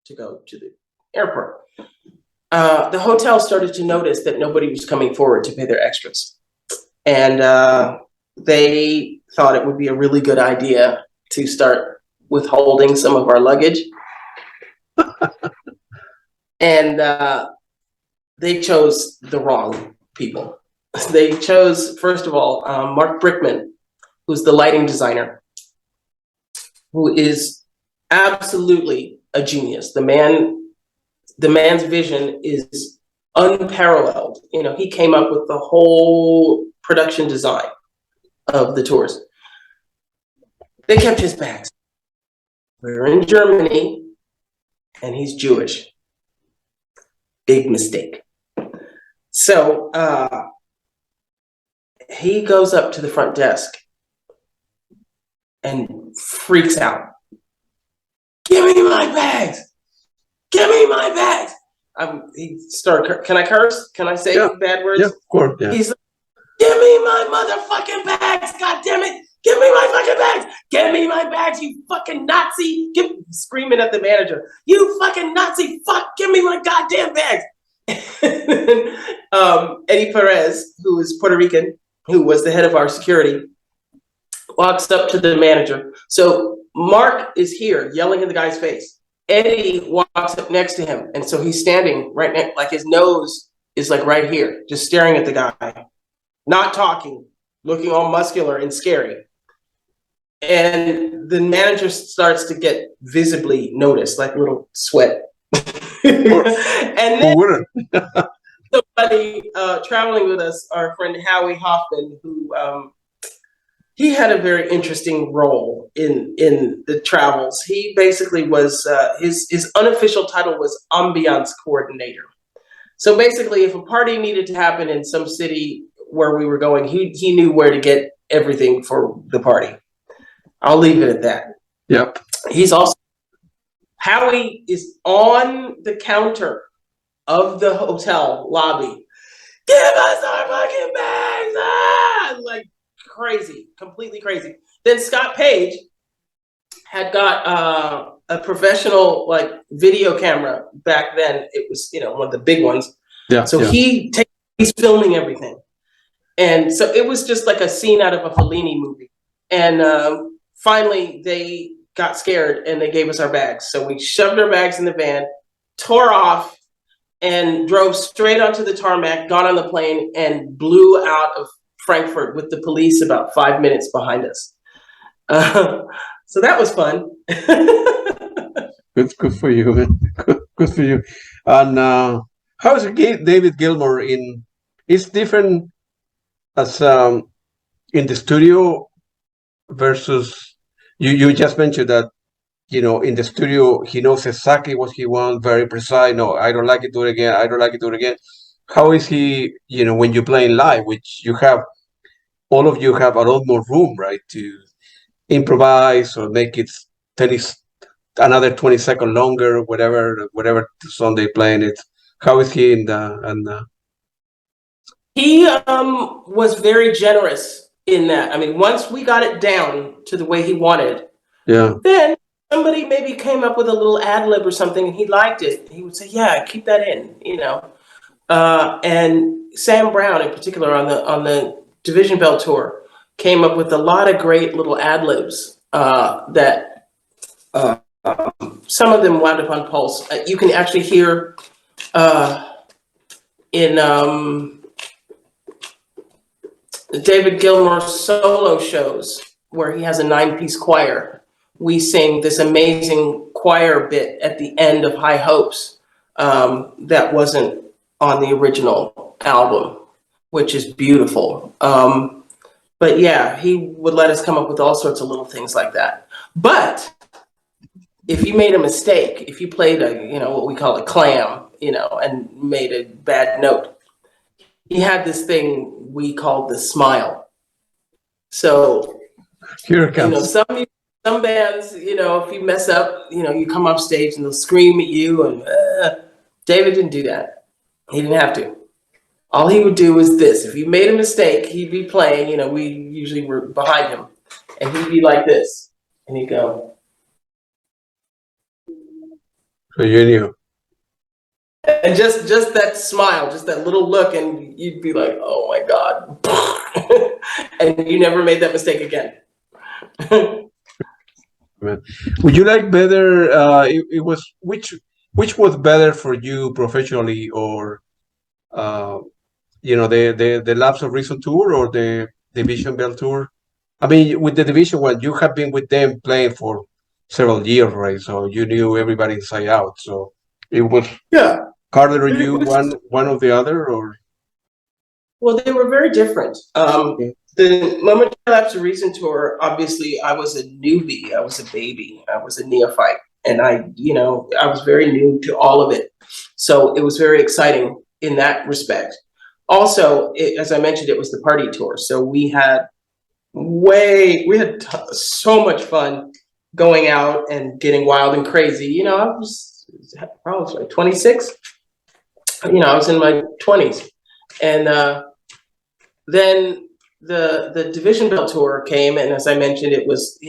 to go to the airport. The hotel started to notice that nobody was coming forward to pay their extras. And they thought it would be a really good idea to start withholding some of our luggage. And they chose the wrong people. They chose, first of all, Mark Brickman, who's the lighting designer, who is absolutely a genius. The man's vision is unparalleled. You know, he came up with the whole production design of the tours. They kept his bags. We're in Germany, and he's Jewish. Big mistake. So he goes up to the front desk and freaks out. Give me my bags! Give me my bags! He started, can I curse? Can I say bad words? Yeah, of course. Yeah. He's like, give me my motherfucking bags! God damn it! Give me my fucking bags! Give me my bags, you fucking Nazi! Screaming at the manager. You fucking Nazi! Fuck! Give me my goddamn bags! Eddie Perez, who is Puerto Rican, who was the head of our security, walks up to the manager. So Mark is here yelling in the guy's face. Eddie walks up next to him. And so he's standing right next, like his nose is like right here, just staring at the guy, not talking, looking all muscular and scary. And the manager starts to get visibly noticed, like a little sweat. And then somebody traveling with us, our friend Howie Hoffman, who he had a very interesting role in the travels. He basically was his unofficial title was ambiance coordinator. So basically, if a party needed to happen in some city where we were going, he knew where to get everything for the party. I'll leave it at that. Yep. Howie is on the counter of the hotel lobby. Give us our fucking bags! Ah! Like crazy, completely crazy. Then Scott Page had got a professional like video camera back then. It was, you know, one of the big ones. Yeah. So he's filming everything. And so it was just like a scene out of a Fellini movie. And finally they got scared and they gave us our bags. So we shoved our bags in the van, tore off, and drove straight onto the tarmac, got on the plane, and blew out of Frankfurt with the police about 5 minutes behind us. So that was fun. Good for you, man. Good for you. And how is David Gilmour in? It's different as in the studio versus you just mentioned that, you know, in the studio he knows exactly what he wants, very precise. No, I don't like it, do it again. I don't like it, do it again. How is he, you know, when you're playing live, which you have, all of you have a lot more room, right, to improvise or make it another 20 seconds longer, whatever song they playing it. How is he in the? He was very generous in that. I mean, once we got it down to the way he wanted, then somebody maybe came up with a little ad lib or something and he liked it. He would say, yeah, keep that in, you know. And Sam Brown in particular on the Division Bell tour came up with a lot of great little ad libs that some of them wound up on Pulse. You can actually hear in David Gilmour solo shows where he has a 9-piece choir. We sing this amazing choir bit at the end of High Hopes that wasn't on the original album, which is beautiful. But yeah, he would let us come up with all sorts of little things like that. But if you made a mistake, if you played what we call a clam, and made a bad note, he had this thing we called the smile. So, here it comes. Some bands, if you mess up, you come off stage and they'll scream at you. And David didn't do that. He didn't have to. All he would do was this. If you made a mistake, he'd be playing. We usually were behind him, and he'd be like this, and he'd go. So you knew. And just that smile, just that little look, and you'd be like, "Oh my God!" And you never made that mistake again. Would you like better? It was which was better for you professionally, or the Lapse of Reason tour or the Division Bell tour? I mean, with the Division one, you have been with them playing for several years, right? So you knew everybody inside out. So it was harder on you one or the other, or? Well, they were very different. The Momentary Lapse of Reason tour, obviously, I was a newbie. I was a baby. I was a neophyte. And I was very new to all of it. So it was very exciting in that respect. Also, as I mentioned, it was the party tour. So we had so much fun going out and getting wild and crazy. I was probably like 26. I was in my 20s. And then the Division Bell tour came, and as I mentioned, it was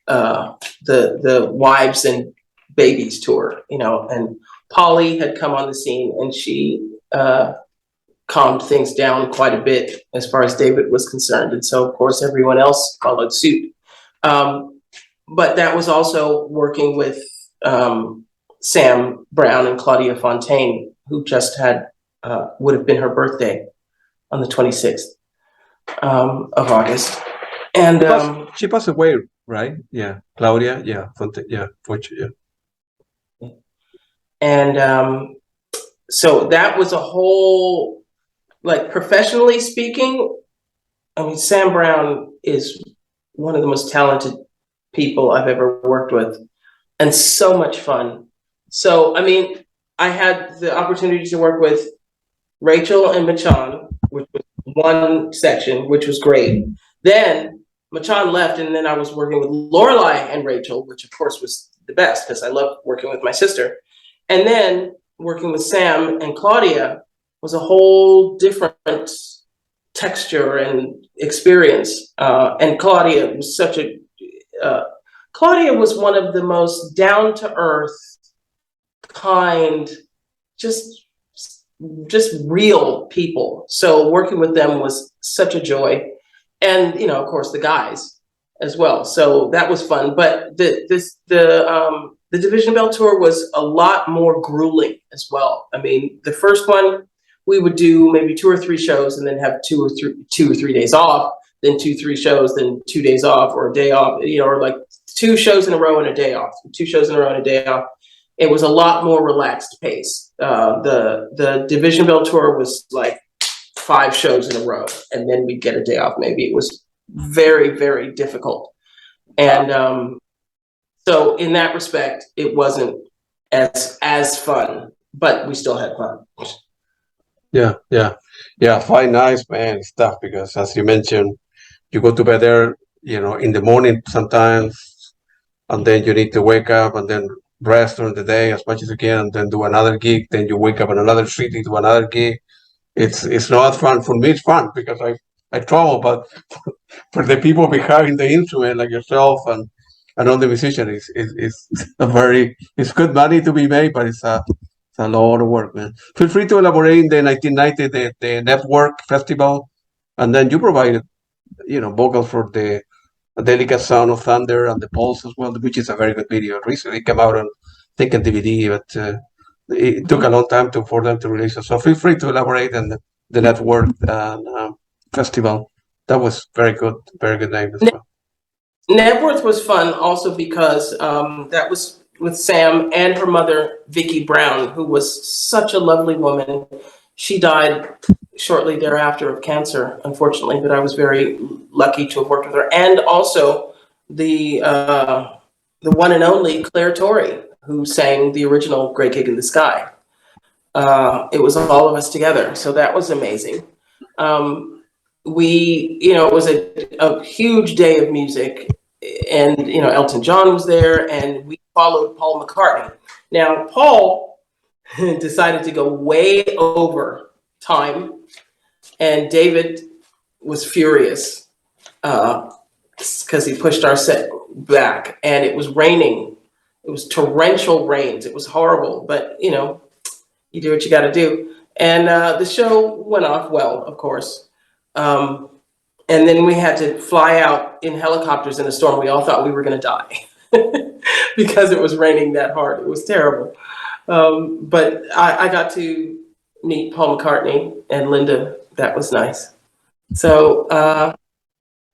the wives and babies tour, and Polly had come on the scene, and she calmed things down quite a bit as far as David was concerned, and so of course everyone else followed suit. But that was also working with Sam Brown and Claudia Fontaine, who just had would have been her birthday on the 26th of August. And she passed away, right? Yeah, Claudia. Yeah, yeah. And so that was a whole, like, professionally speaking, I mean, Sam Brown is one of the most talented people I've ever worked with, and so much fun. So, I mean, I had the opportunity to work with Rachel and Machan, which was one section, which was great. Then Machan left, and then I was working with Lorelei and Rachel, which of course was the best because I love working with my sister. And then working with Sam and Claudia was a whole different texture and experience. And Claudia was Claudia was one of the most down-to-earth, kind, just real people. So working with them was such a joy. And, of course, the guys as well. So that was fun. But the Division Bell tour was a lot more grueling as well. I mean, the first one, we would do maybe 2 or 3 shows and then have 2 or 3 days off, then 2, 3 shows, then 2 days off or a day off, or like 2 shows in a row and a day off, 2 shows in a row and a day off. It was a lot more relaxed pace. The Division Bell tour was like 5 shows in a row, and then we'd get a day off. Maybe it was very, very difficult. And so in that respect, it wasn't as fun, but we still had fun. Yeah. 5 nights, man, it's tough because, as you mentioned, you go to bed there, in the morning sometimes, and then you need to wake up and then rest during the day as much as you can, and then do another gig. Then you wake up in another city, do another gig. It's not fun. For me, it's fun because I travel, but for the people behind the instrument, like yourself and all the musicians, it's good money to be made, but it's a lot of work, man. Feel free to elaborate in the 1990 the Knebworth Festival, and then you provided, vocals for the Delicate Sound of Thunder and the Pulse as well, which is a very good video. It recently came out on, I think, on DVD, but it took a long time for them to release it. So feel free to elaborate on the Knebworth Festival. That was very good name as well. Knebworth was fun also because that was with Sam and her mother, Vicki Brown, who was such a lovely woman. She died shortly thereafter of cancer, unfortunately, but I was very lucky to have worked with her. And also the one and only Claire Torrey, who sang the original Great Gig in the Sky. It was all of us together, so that was amazing. It was a huge day of music, and Elton John was there, and we followed Paul McCartney. Now, Paul decided to go way over time, and David was furious because he pushed our set back, and it was raining It was torrential rains. It was horrible, but you know, you do what you got to do. And the show went off well, of course. And then we had to fly out in helicopters in a storm. We all thought we were going to die because it was raining that hard. It was terrible. But I got to meet Paul McCartney and Linda. That was nice. So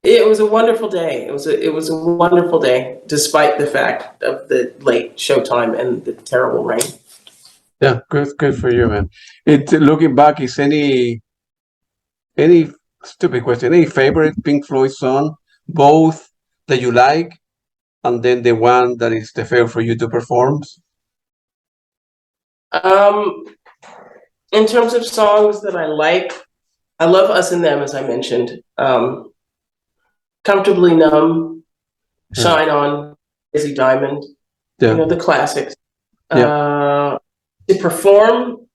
it was a wonderful day. It was a wonderful day, despite the fact of the late showtime and the terrible rain. Yeah, good for you, man. Looking back, is any stupid question, any favorite Pink Floyd song, both that you like, and then the one that is the favorite for you to perform? In terms of songs that I like, I love Us and Them, as I mentioned. Comfortably Numb, Shine On, Izzy Diamond, you know, the classics. To perform,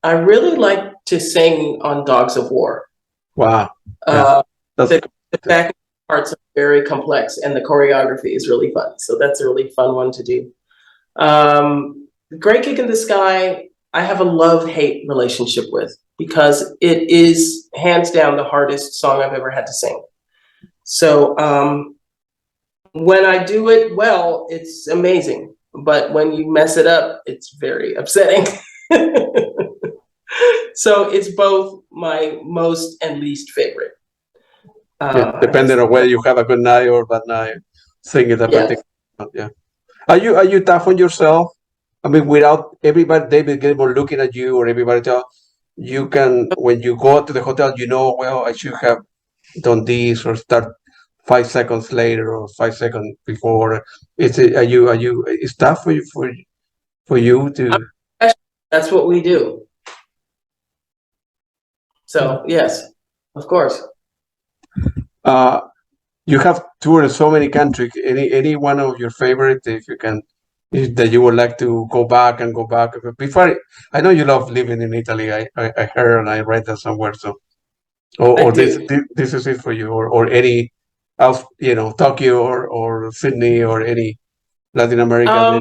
I really like to sing on Dogs of War. Wow. The back parts are very complex and the choreography is really fun. So that's a really fun one to do. Great Gig in the Sky, I have a love-hate relationship with because it is hands down the hardest song I've ever had to sing. So when I do it well, it's amazing. But when you mess it up, it's very upsetting. So it's both my most and least favorite. Depending on whether you have a good night or bad night, sing it. Yeah. Are you tough on yourself? I mean, without everybody, David Gilmour looking at you or everybody else, you can, when you go to the hotel, you know, well, I should have done this or start 5 seconds later or 5 seconds before. It's tough for you to. That's what we do. So yes, of course. You have toured so many countries. Any one of your favorite, if you can, that you would like to go back? Before, I know you love living in Italy. I heard and I read that somewhere. So, or this is it for you, or any else, you know, Tokyo or Sydney or any Latin America.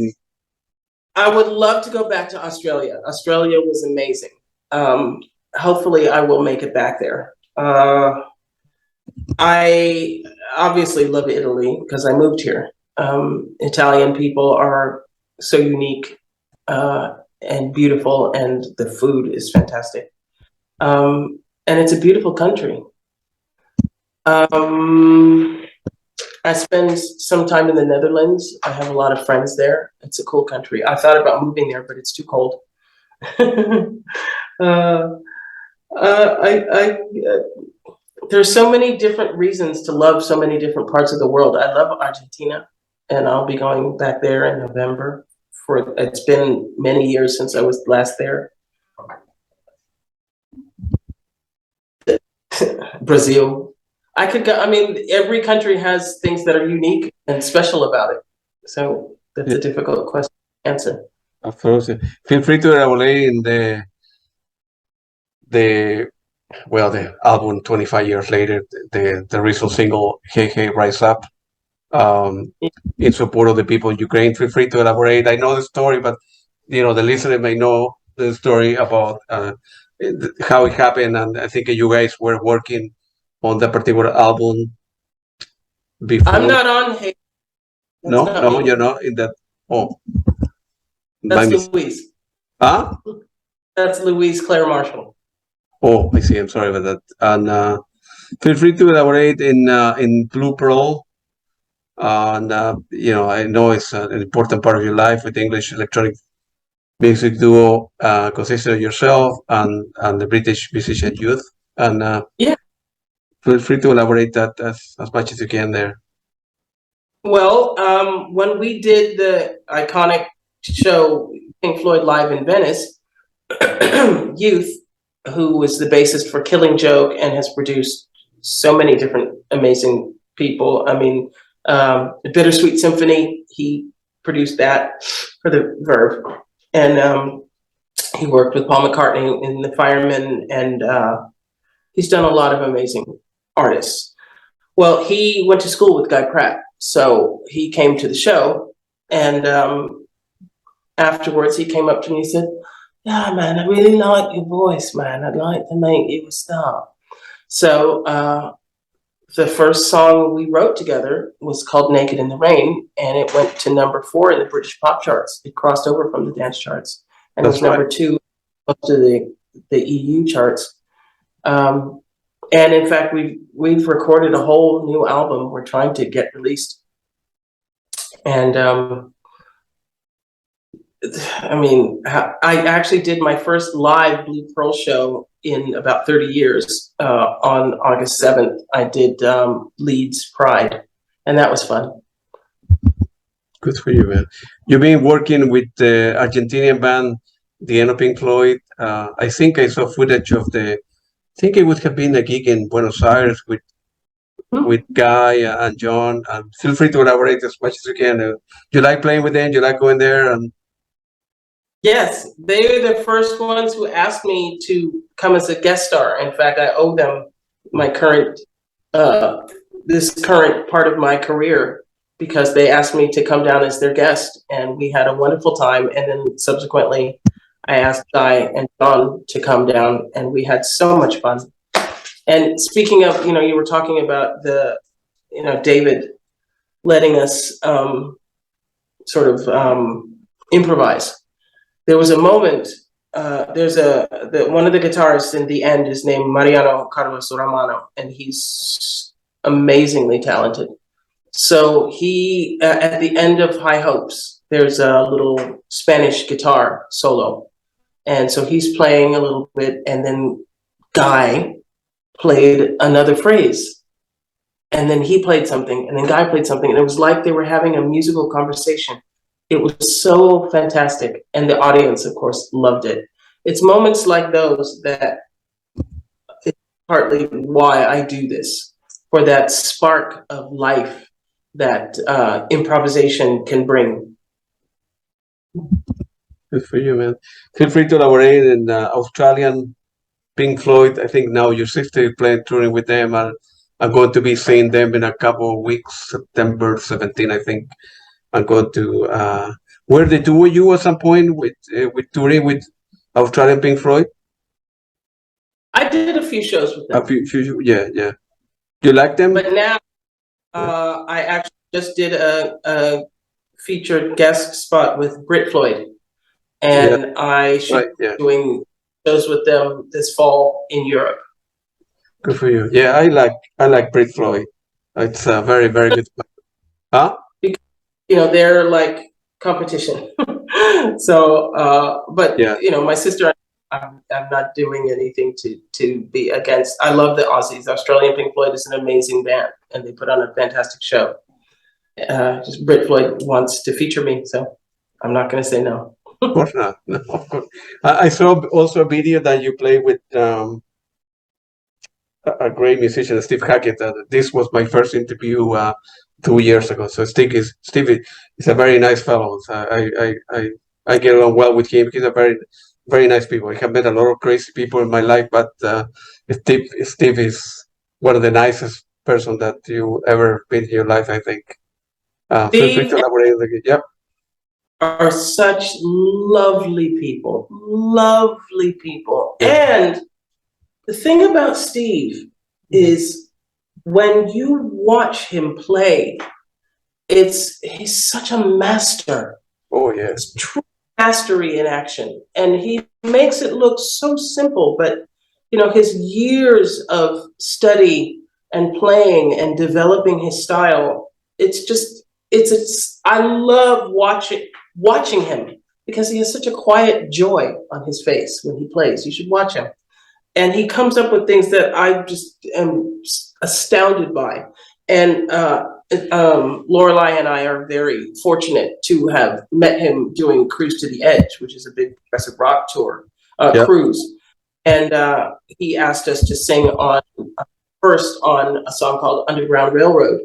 I would love to go back to Australia. Australia was amazing. Hopefully I will make it back there. I obviously love Italy because I moved here. Italian people are so unique and beautiful, and the food is fantastic. And it's a beautiful country. I spend some time in the Netherlands. I have a lot of friends there. It's a cool country. I thought about moving there, but it's too cold. There's so many different reasons to love so many different parts of the world. I love Argentina, and I'll be going back there in November. It's been many years since I was last there. Brazil. I could go. I mean, every country has things that are unique and special about it. So that's a difficult question to answer. Absolutely. Feel free to elaborate in the album 25 years later, the recent single "Hey Hey Rise Up," in support of the people in Ukraine. Feel free to elaborate. I know the story, but you know the listener may know the story about how it happened, and I think you guys were working on that particular album before. I'm not on Hey. No, you're not in that. Oh, that's Louise. Huh? That's Louise Claire Marshall. Oh, I see. I'm sorry about that. And feel free to elaborate in Blue Pearl. And you know, I know it's an important part of your life with English electronic music duo consisting of yourself and the British musician Youth. And feel free to elaborate that as much as you can there. Well, when we did the iconic show Pink Floyd Live in Venice, Youth, who was the bassist for Killing Joke and has produced so many different amazing people. I mean, the Bittersweet Symphony, he produced that for the Verve. And he worked with Paul McCartney in The Firemen, and he's done a lot of amazing artists. Well, he went to school with Guy Pratt, so he came to the show, And afterwards, he came up to me and said, "Yeah, man, I really like your voice, man. I'd like to make you a star." So the first song we wrote together was called "Naked in the Rain," and it went to #4 in the British pop charts. It crossed over from the dance charts, and it was #2 up to the EU charts. And in fact, we've recorded a whole new album we're trying to get released. And I mean, I actually did my first live Blue Pearl show in about 30 years. On August 7th, I did Leeds Pride, and that was fun. Good for you, man. You've been working with the Argentinian band, the Pink Floyd. I think I saw footage of I think it would have been a gig in Buenos Aires with Guy and John. Feel free to elaborate as much as you can. Do you like playing with them? Do you like going there? Yes, they were the first ones who asked me to come as a guest star. In fact, I owe them my this current part of my career, because they asked me to come down as their guest, and we had a wonderful time. And then subsequently, I asked Guy and John to come down, and we had so much fun. And speaking of, you were talking about David letting us sort of improvise. There was a moment, one of the guitarists in the end is named Mariano Carlos Romano, and he's amazingly talented. So he, at the end of High Hopes, there's a little Spanish guitar solo. And so he's playing a little bit, and then Guy played another phrase. And then he played something, and then Guy played something. And it was like they were having a musical conversation. It was so fantastic. And the audience, of course, loved it. It's moments like those that is partly why I do this, for that spark of life that improvisation can bring. Good for you, man. Feel free to elaborate in Australian Pink Floyd. I think now your sister is playing touring with them. I'm going to be seeing them in a couple of weeks, September 17, I think. I'm going to. Were they two of you at some point with touring with Australian Pink Floyd? I did a few shows with them. A few, yeah. Do you like them? But now, I actually just did a featured guest spot with Brit Floyd. And I should be doing shows with them this fall in Europe. Good for you. Yeah, I like Pink Floyd. It's a very, very good. Huh? Because, they're like competition. So, but my sister, I'm not doing anything to be against. I love the Aussies. Australian Pink Floyd is an amazing band, and they put on a fantastic show. Just Brit Floyd wants to feature me, so I'm not going to say no. Of course not. No, of course. I saw also a video that you play with a great musician, Steve Hackett. This was my first interview 2 years ago. So Steve is a very nice fellow. So I get along well with him. He's a very, very nice people. I have met a lot of crazy people in my life, but Steve is one of the nicest person that you ever been in your life, I think. Feel free to elaborate. Yep. Are such lovely people. And the thing about Steve is when you watch him play, he's such a master. Oh, yes. It's true mastery in action. And he makes it look so simple, but his years of study and playing and developing his style, I love watching him, because he has such a quiet joy on his face when he plays. You should watch him. And he comes up with things that I just am astounded by. And Lorelei and I are very fortunate to have met him doing Cruise to the Edge, which is a big progressive rock tour, cruise. And he asked us to sing first on a song called Underground Railroad.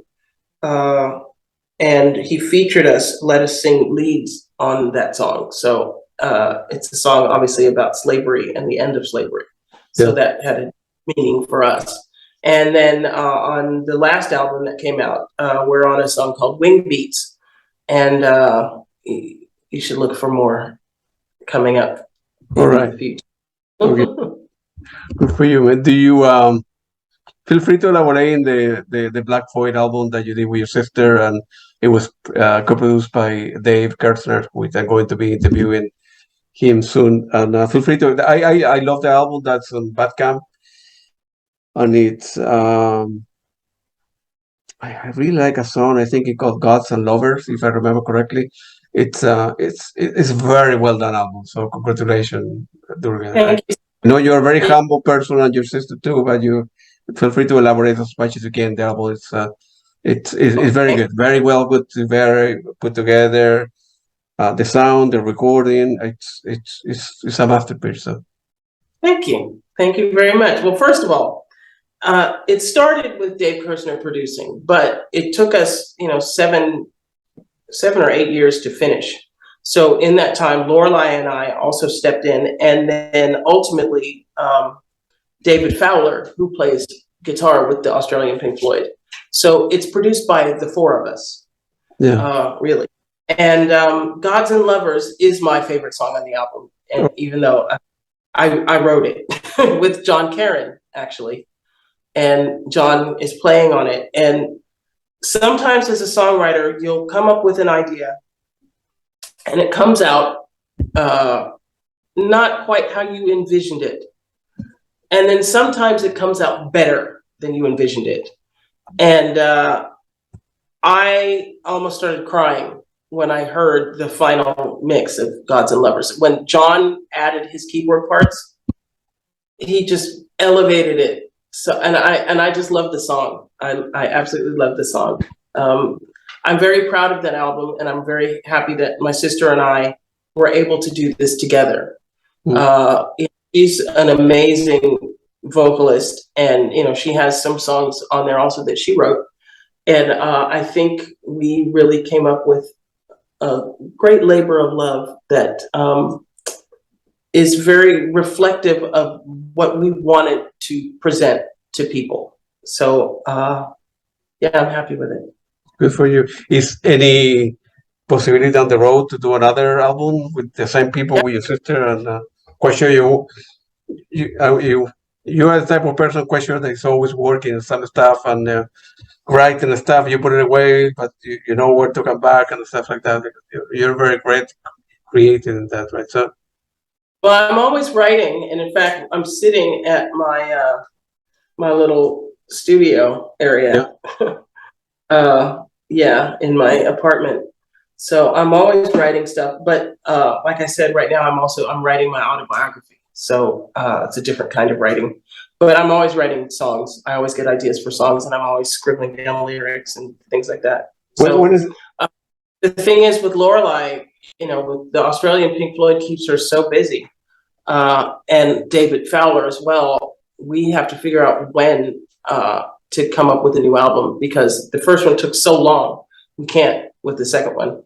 And he featured us, let us sing leads on that song. So it's a song obviously about slavery and the end of slavery. So that had a meaning for us. And then on the last album that came out, we're on a song called Wing Beats. and you should look for more coming up. All right. In the future. Okay. Good for you, man. Do you feel free to elaborate in the Black Floyd album that you did with your sister, and it was co-produced by Dave Kerzner, which I'm going to be interviewing him soon. And feel free to. I love the album that's on Bandcamp, and it's I really like a song. I think it called "Gods and Lovers," if I remember correctly. It's very well done album. So congratulations, Durga. Thank you. I know you're a very humble person, and your sister too, but you feel free to elaborate as much as you can. The album it's very good, very well put, very put together. The sound, the recording, it's a masterpiece. So. Thank you very much. Well, first of all, it started with Dave Kerzner producing, but it took us, 7 or 8 years to finish. So in that time, Lorelei and I also stepped in, and then ultimately David Fowler, who plays guitar with the Australian Pink Floyd. So it's produced by the four of us, really. And "Gods and Lovers" is my favorite song on the album, and even though I wrote it with John Karen, actually, and John is playing on it. And sometimes as a songwriter, you'll come up with an idea, and it comes out not quite how you envisioned it. And then sometimes it comes out better than you envisioned it. And I almost started crying when I heard the final mix of "Gods and Lovers." When John added his keyboard parts, he just elevated it. So, and I just love the song. I absolutely love the song. I'm very proud of that album, and I'm very happy that my sister and I were able to do this together. She's an amazing vocalist, and she has some songs on there also that she wrote. And I think we really came up with a great labor of love that is very reflective of what we wanted to present to people. So yeah, I'm happy with it. Good for you. Is any possibility down the road to do another album with the same people, with your sister? And quite sure you are the type of person, quite sure, that is always working on some stuff and writing the stuff. You put it away, but you know where to come back and stuff like that. You're very great creating in that, right? So, well, I'm always writing, and in fact, I'm sitting at my my little studio area. In my apartment. So I'm always writing stuff, but like I said, right now I'm writing my autobiography. So it's a different kind of writing, but I'm always writing songs. I always get ideas for songs, and I'm always scribbling down lyrics and things like that. So when is it? The thing is with Lorelei, with the Australian Pink Floyd keeps her so busy, and David Fowler as well. We have to figure out when to come up with a new album, because the first one took so long. We can't with the second one.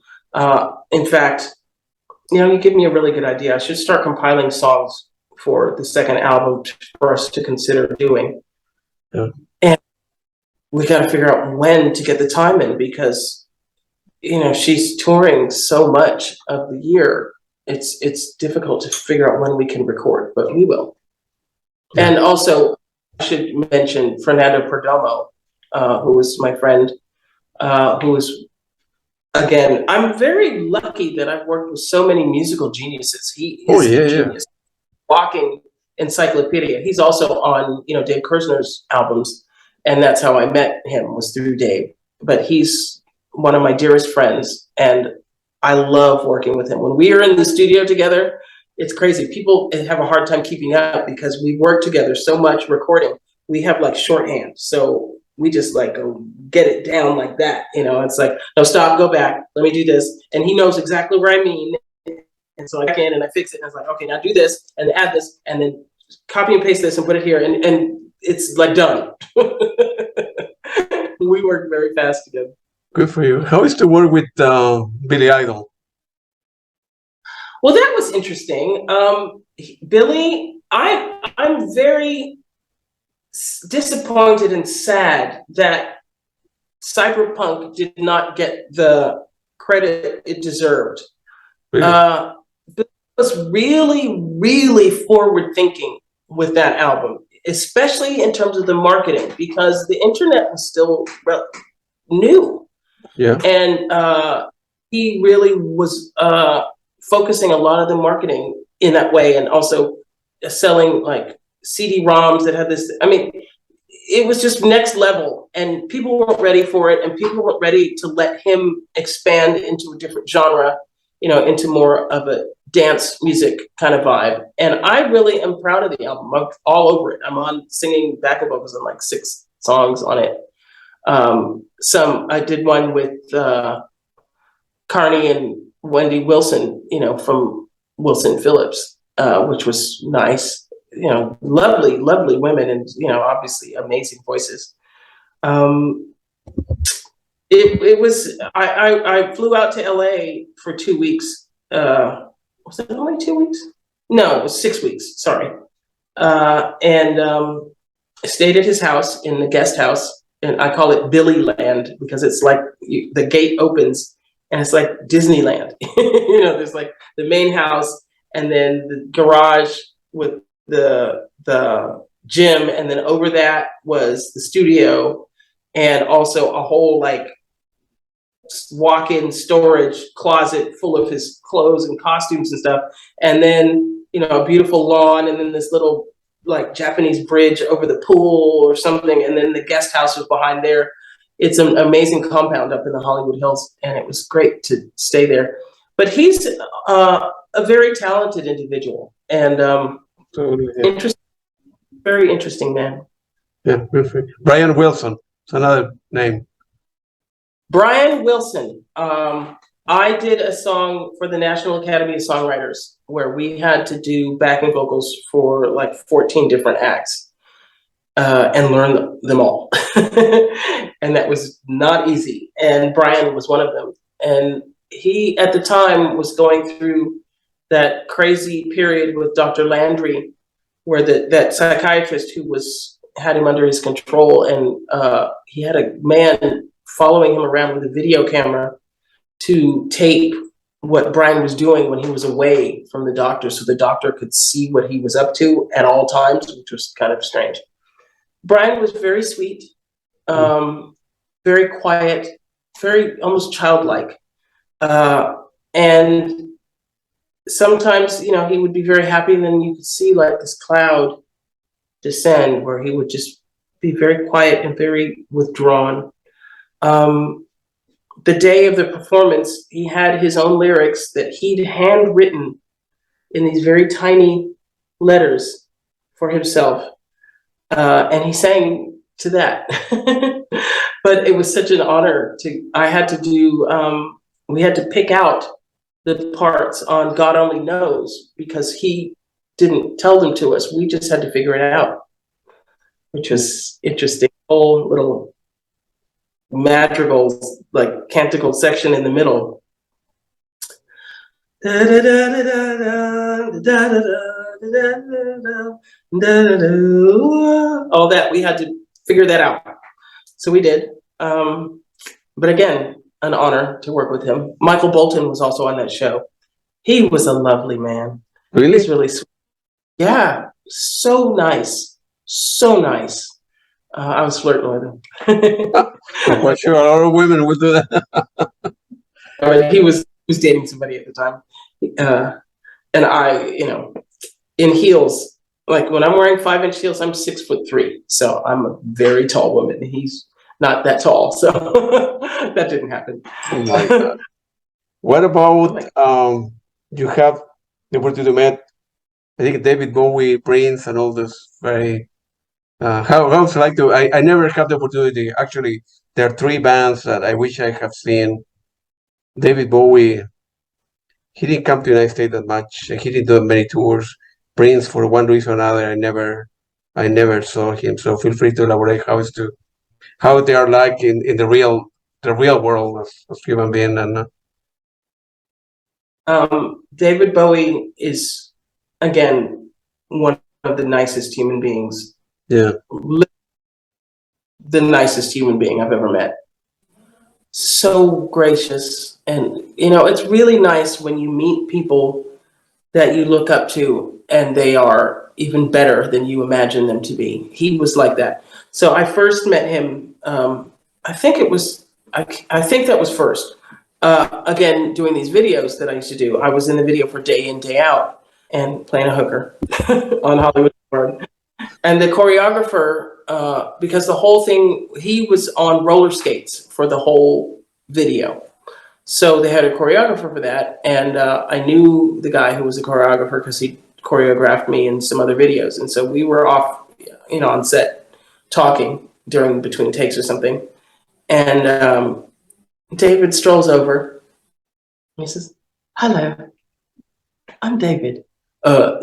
In fact, you give me a really good idea. I should start compiling songs for the second album for us to consider doing. Yeah. And we got to figure out when to get the time in, because she's touring so much of the year. It's difficult to figure out when we can record, but we will. Yeah. And also, I should mention Fernando Perdomo, who was my friend, who was, again, I'm very lucky that I've worked with so many musical geniuses. He is a genius, walking encyclopedia. He's also on, Dave Kerzner's albums, and that's how I met him, was through Dave. But he's one of my dearest friends, and I love working with him. When we are in the studio together, it's crazy. People have a hard time keeping up because we work together so much recording. We have like shorthand. So we just go get it down like that. It's like, no, stop, go back. Let me do this. And he knows exactly where I mean. And so I can, and I fix it. And it's like, okay, now do this and add this and then copy and paste this and put it here. And it's like done. We work very fast together. Good for you. How is to work with Billy Idol? Well, that was interesting. Billy, I'm very disappointed and sad that cyberpunk did not get the credit it deserved. Really? Bill was really, really forward thinking with that album, especially in terms of the marketing, because the internet was still new. Yeah. And he really was focusing a lot of the marketing in that way, and also selling like CD-ROMs that had this. I mean, it was just next level, and people weren't ready for it, and people weren't ready to let him expand into a different genre, you know, into more of a dance music kind of vibe. And I really am proud of the album. I'm all over it. I'm on singing backup vocals on like 6 songs on it. I did one with Carney and Wendy Wilson, you know, from Wilson Phillips, which was nice. You know, lovely, lovely women, and, you know, obviously amazing voices. It was, I flew out to LA for 2 weeks. Was it only 2 weeks? No, it was 6 weeks, sorry. And I stayed at his house in the guest house, and I call it Billy Land because it's like the gate opens and it's like Disneyland. You know, there's like the main house, and then the garage with the gym, and then over that was the studio, and also a whole like walk-in storage closet full of his clothes and costumes and stuff, and then, you know, a beautiful lawn, and then this little like Japanese bridge over the pool or something, and then the guest house was behind there. It's an amazing compound up in the Hollywood Hills, and it was great to stay there. But he's a very talented individual, and Totally, yeah. interesting, very interesting man. Yeah, perfect. Brian Wilson, it's another name. Brian Wilson. I did a song for the National Academy of Songwriters where we had to do backing vocals for like 14 different acts and learn them all. And that was not easy. And Brian was one of them. And he, at the time, was going through that crazy period with Dr. Landry, where that psychiatrist who had him under his control, and he had a man following him around with a video camera to tape what Brian was doing when he was away from the doctor, so the doctor could see what he was up to at all times, which was kind of strange. Brian was very sweet, very quiet, very almost childlike. And sometimes, you know, he would be very happy, and then you could see like this cloud descend where he would just be very quiet and very withdrawn. The day of the performance, he had his own lyrics that he'd handwritten in these very tiny letters for himself. And he sang to that. But it was such an honor I had to do, we had to pick out the parts on God Only Knows because he didn't tell them to us. We just had to figure it out, which was interesting. Whole little madrigals, like canticle section in the middle. All that, we had to figure that out. So we did. But again, an honor to work with him. Michael Bolton was also on that show. He was a lovely man. Really? He's really sweet. Yeah, so nice. So nice. I was flirting with him. I'm quite sure a lot of women would do that. He was dating somebody at the time. And I, you know, in heels, like when I'm wearing 5-inch heels, I'm 6'3". So I'm a very tall woman. He's not that tall. So that didn't happen. Oh my God. What about, you have the opportunity to meet, I think, David Bowie, Prince, and all this very, how's it like to, I never have the opportunity. Actually, there are 3 bands that I wish I have seen. David Bowie, he didn't come to the United States that much. He didn't do many tours. Prince, for one reason or another, I never saw him. So feel free to elaborate how they are like in the real world as human being. And David Bowie is, again, one of the nicest human beings. yeah, The nicest human being I've ever met. So gracious And, you know, it's really nice when you meet people that you look up to and they are even better than you imagine them to be. He was like that. So I first met him, I think that was first. Again, doing these videos that I used to do. I was in the video for Day In, Day Out and playing a hooker on Hollywood Boulevard. And the choreographer, because the whole thing, he was on roller skates for the whole video. So they had a choreographer for that. And I knew the guy who was a choreographer because he choreographed me in some other videos. And so we were off, you know, on set talking between takes or something. And David strolls over. He says, "Hello, I'm David."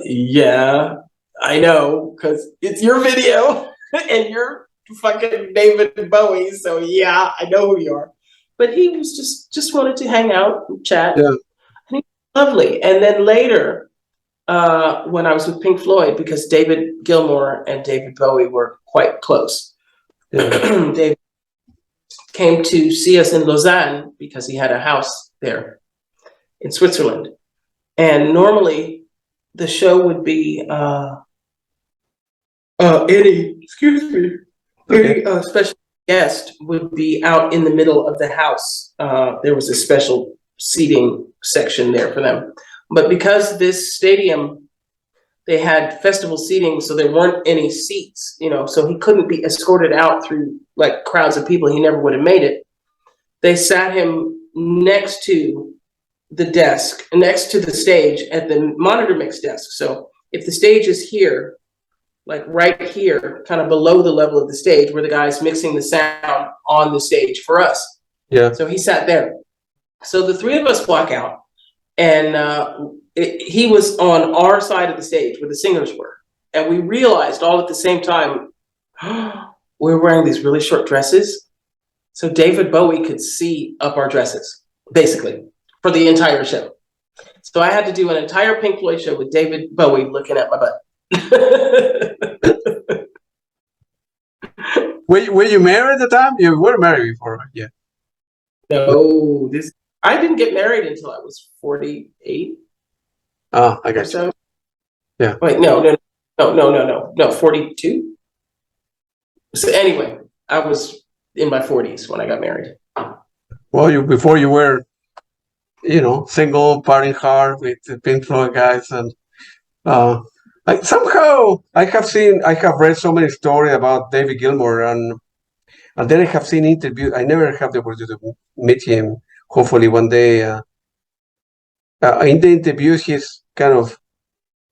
Yeah, I know, because it's your video and you're fucking David Bowie. So yeah, I know who you are. But he was just wanted to hang out and chat. Yeah. And he was lovely. And then later, when I was with Pink Floyd, because David Gilmour and David Bowie were quite close. Yeah. David came to see us in Lausanne because he had a house there in Switzerland. And normally the show would be any special guest would be out in the middle of the house. There was a special seating section there for them. But because this stadium, they had festival seating, so there weren't any seats, you know, so he couldn't be escorted out through like crowds of people. He never would have made it. They sat him next to the desk, next to the stage at the monitor mix desk. So if the stage is here, like right here, kind of below the level of the stage where the guy's mixing the sound on the stage for us. Yeah. So he sat there. So the three of us walk out, and he was on our side of the stage where the singers were. And we realized all at the same time, we're wearing these really short dresses. So David Bowie could see up our dresses, basically, for the entire show. So I had to do an entire Pink Floyd show with David Bowie looking at my butt. Were you married at the time? You were married before, right? Yeah. No, I didn't get married until I was 48. Oh, I guess. So. Yeah. Wait, no, 42. So anyway, I was in my 40s when I got married. Well, before you were, you know, single, partying hard with the Pink Floyd guys, and somehow I have read so many stories about David Gilmour, and then I have seen interviews. I never have the opportunity to meet him. Hopefully one day. In the interviews, he's kind of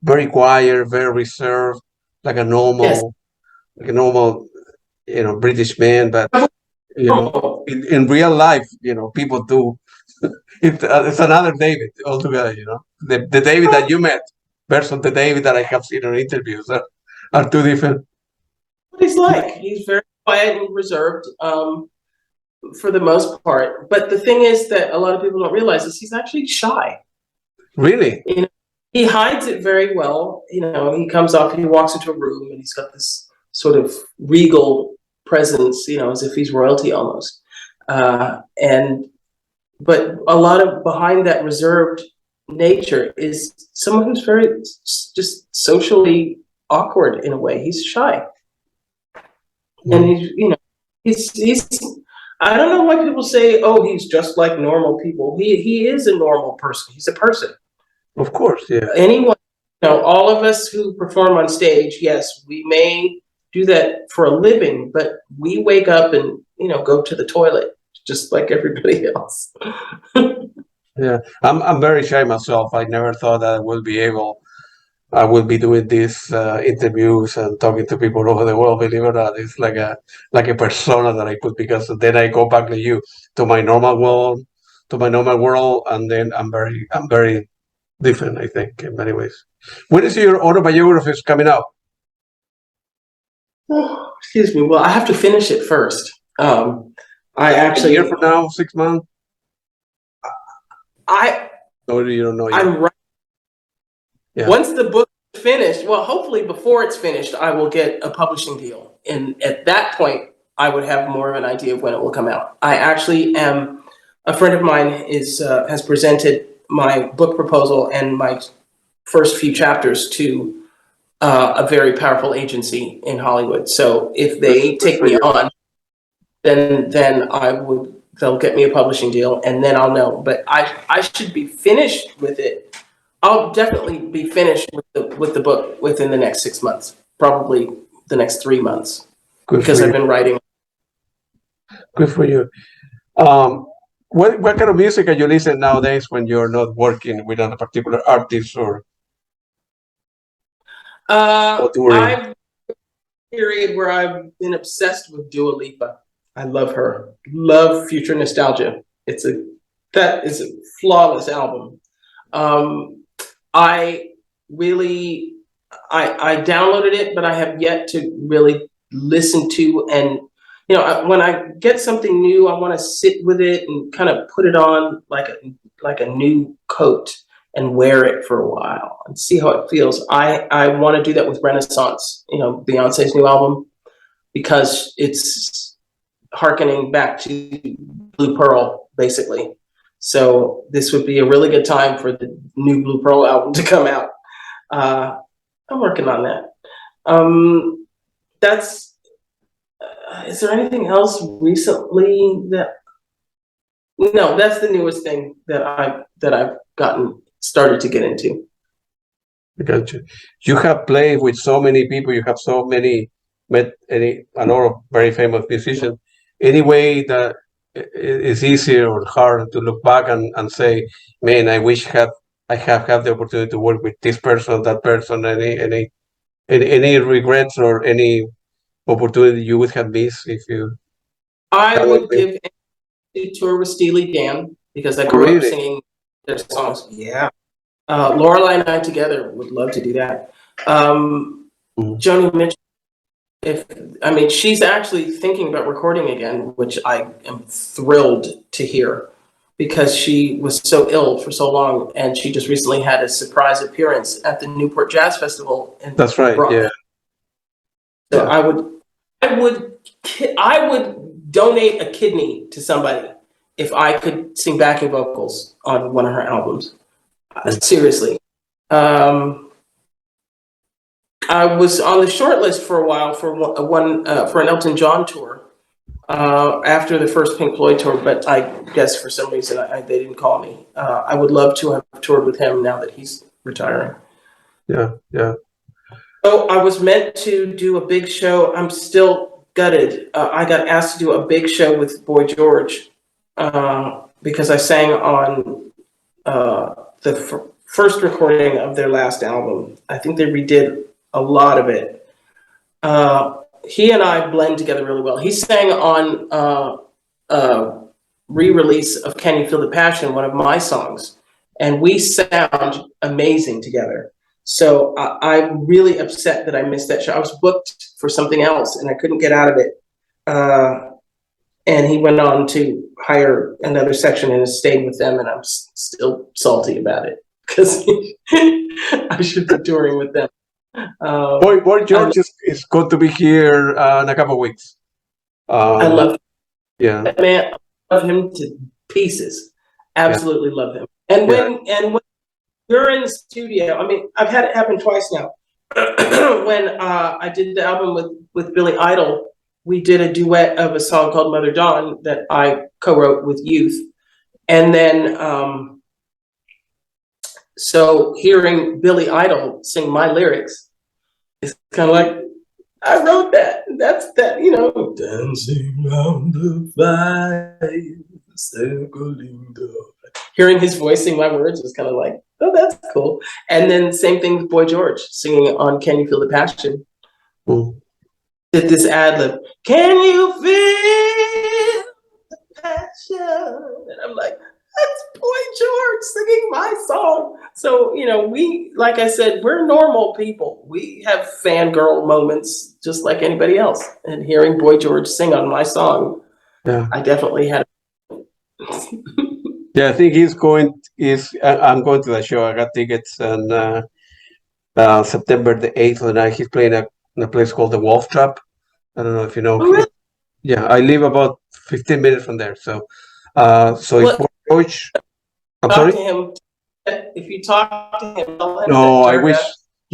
very quiet, very reserved, like a normal, you know, British man. But you know, in real life, you know, people do. It's another David altogether. You know, the David that you met versus the David that I have seen in interviews are two different. What he's like. He's very quiet and reserved, for the most part. But the thing is that a lot of people don't realize is he's actually shy. Really? You know, he hides it very well. You know, he walks into a room and he's got this sort of regal presence, you know, as if he's royalty almost. But a lot of behind that reserved nature is someone who's very just socially awkward in a way. He's shy. Yeah. And he's, you know, he's I don't know why people say, oh, he's just like normal people. He is a normal person. He's a person. Of course, yeah. Anyone, you know, all of us who perform on stage, yes, we may do that for a living, but we wake up and, you know, go to the toilet just like everybody else. Yeah, I'm very shy myself. I never thought that I will be doing these interviews and talking to people over the world. Believe it or not, it's like a persona that I put, because then I go back to my normal world, and then I'm very different, I think, in many ways. When is your autobiography coming out? Oh, excuse me. Well, I have to finish it first. I actually, a year from now, 6 months. Or you don't know yet? I'm right. Yeah. Once the book is finished, well, hopefully before it's finished, I will get a publishing deal. And at that point, I would have more of an idea of when it will come out. I actually am a friend of mine has presented my book proposal and my first few chapters to a very powerful agency in Hollywood. So if they take me on, then they'll get me a publishing deal, and then I'll know. But I should be finished with it. I'll definitely be finished with the book within the next 6 months, probably the next 3 months, because I've been writing. Good for you. What kind of music are you listening nowadays when you're not working with a particular artist or touring? I've period where I've been obsessed with Dua Lipa. I love her. Love Future Nostalgia. That is a flawless album. I downloaded it, but I have yet to really listen to, and when I get something new, I want to sit with it and kind of put it on like a new coat and wear it for a while and see how it feels. I want to do that with Renaissance, Beyonce's new album, because it's hearkening back to Blue Pearl, basically. So this would be a really good time for the new Blue Pearl album to come out. I'm working on that. Is there anything else recently No, that's the newest thing that I've started to get into. I got you. You have played with so many people. You have met a lot of very famous musicians. Any way that it's easier or hard to look back and say, man, I wish I have had the opportunity to work with this person, that person. Any regrets or any opportunity you would have missed if you? I would give a tour with Steely Dan, because I grew up singing their songs. Yeah. Lorelei and I together would love to do that. Joni Mitchell, she's actually thinking about recording again, which I am thrilled to hear, because she was so ill for so long, and she just recently had a surprise appearance at the Newport Jazz Festival. That's right. Yeah. So I would donate a kidney to somebody if I could sing backing vocals on one of her albums. Seriously. I was on the short list for a while for an Elton John tour after the first Pink Floyd tour, but I guess for some reason they didn't call me. I would love to have toured with him now that he's retiring. Yeah. So I was meant to do a big show. I'm still gutted. I got asked to do a big show with Boy George because I sang on the first recording of their last album. I think they redid a lot of it. He and I blend together really well. He sang on a re-release of Can You Feel the Passion, one of my songs, and we sound amazing together. So I'm really upset that I missed that show. I was booked for something else and I couldn't get out of it. And he went on to hire another section and has stayed with them, and I'm still salty about it because I should be touring with them. Boy George is going to be here in a couple of weeks. I love him. Yeah. Man, I love him to pieces. Absolutely love him. And when you're in the studio, I've had it happen twice now. When I did the album with Billy Idol, we did a duet of a song called Mother Dawn that I co-wrote with Youth. And then, so hearing Billy Idol sing my lyrics is kind of like, I wrote that. That's that, dancing round the fire, circling the... Hearing his voice sing my words was kind of like, oh, that's cool. And then same thing with Boy George singing on Can You Feel the Passion? Did this ad lib, can you feel the passion? And I'm like, that's Boy George singing my song. So, we, like I said, we're normal people. We have fangirl moments just like anybody else. And hearing Boy George sing on my song, I definitely had. Yeah, I think I'm going to that show. I got tickets on September the 8th of the night. He's playing in a place called the Wolf Trap. I don't know if you know. Oh, really? Yeah, I live about 15 minutes from there. So So if George, I'm Talk sorry. to him. If you talk to him, tell him No, that I wish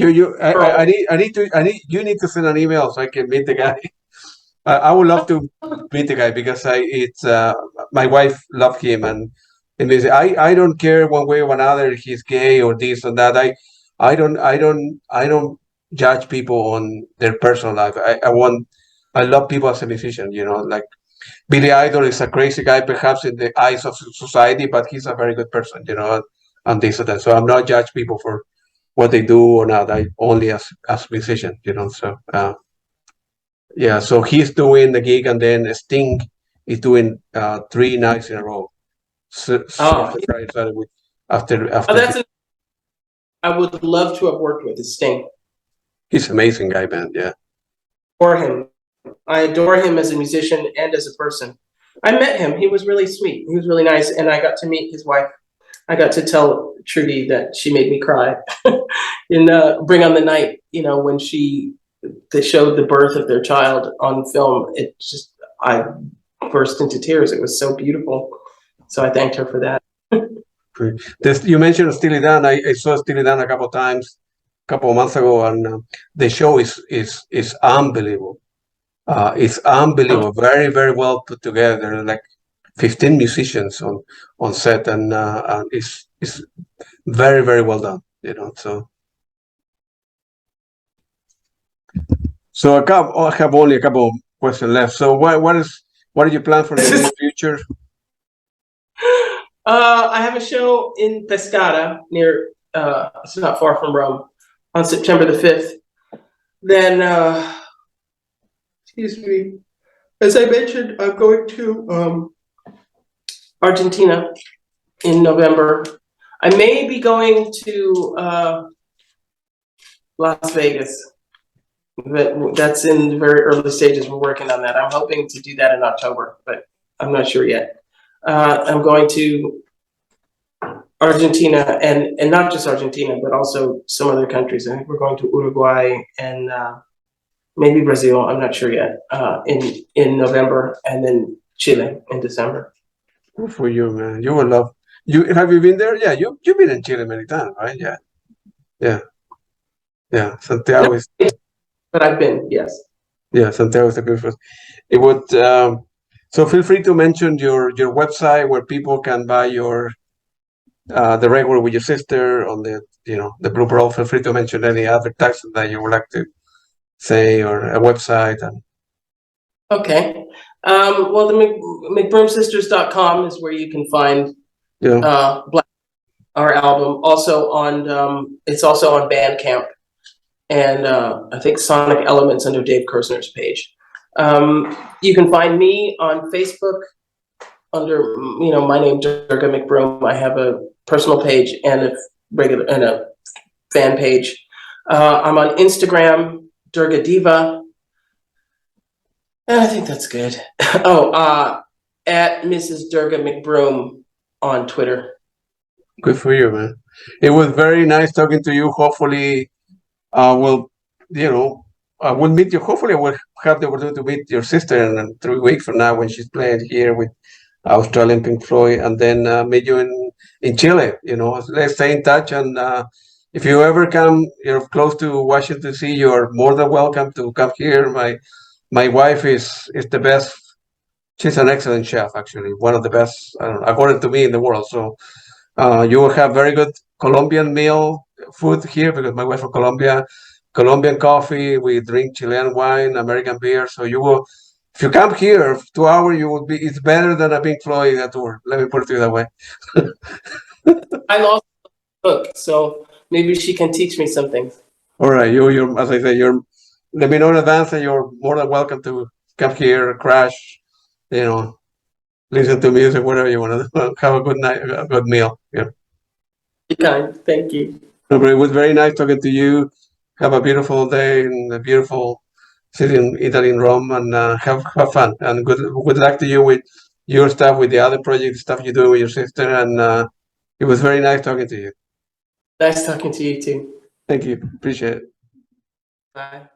I need you need to send an email so I can meet the guy. I would love to meet the guy because my wife loved him and I don't care one way or another if he's gay or this or that. I don't judge people on their personal life. I love people as a musician, like Billy Idol is a crazy guy perhaps in the eyes of society, but he's a very good person, and this or that. So I'm not judge people for what they do or not. I only as musician, so yeah, so he's doing the gig, and then Sting is doing 3 nights in a row. So very excited with after. I would love to have worked with Sting. He's an amazing guy, man. Yeah. Adore him. I adore him as a musician and as a person. I met him. He was really sweet. He was really nice, and I got to meet his wife. I got to tell Trudy that she made me cry in Bring on the Night. When they showed the birth of their child on film. I burst into tears. It was so beautiful. So I thanked her for that. You mentioned Steely Dan. I saw Steely Dan a couple of times, a couple of months ago, and the show is unbelievable. It's unbelievable. Very, very well put together. There are like 15 musicians on set, and it's very, very well done. So I have only a couple of questions left. So what do you plan for the near future? I have a show in Pescara near. It's not far from Rome, on September the 5th. Then. Excuse me. As I mentioned, I'm going to Argentina in November. I may be going to Las Vegas, but that's in the very early stages. We're working on that. I'm hoping to do that in October, but I'm not sure yet. I'm going to Argentina and not just Argentina, but also some other countries. I think we're going to Uruguay and maybe Brazil, I'm not sure yet, in November, and then Chile in December. Good for you, man. You will love. Have you been there? Yeah, you've been in Chile many times, right? Yeah. Santiago is. But I've been, yes. Yeah, Santiago is a good first. It would. So feel free to mention your website where people can buy your the record with your sister on the Blue Pearl. Feel free to mention any advertisement that you would like to say, or a website. Okay. Well, the McBroomSisters.com is where you can find our album. Also it's also on Bandcamp, and I think Sonic Elements under Dave Kerzner's page. You can find me on Facebook under my name, Durga McBroom. I have a personal page and a fan page. I'm on Instagram, Durga Diva. I think that's good. At Mrs. Durga McBroom on Twitter. Good for you, man. It was very nice talking to you. Hopefully, I will meet you. Hopefully, I will have the opportunity to meet your sister in 3 weeks from now when she's playing here with Australian Pink Floyd, and then meet you in Chile. Let's stay in touch, and if you ever come, close to Washington D.C., you're more than welcome to come here. My wife is the best. She's an excellent chef, actually, one of the best, according to me, in the world. So you will have very good Colombian food here because my wife's from Colombia. Colombian coffee, we drink Chilean wine, American beer. So you will, if you come here 2 hours, it's better than a Pink Floyd tour. Let me put it to you that way. I lost the book, so maybe she can teach me something. All right, you're as I say, let me know in advance, and you're more than welcome to come here, crash, listen to music, whatever you want to do. Have a good night, a good meal. Yeah. Kind, thank you. It was very nice talking to you. Have a beautiful day in a beautiful city in Italy, in Rome, and have fun. And good luck to you with your stuff, with the other project stuff you're doing with your sister. And it was very nice talking to you. Nice talking to you too. Thank you. Appreciate it. Bye.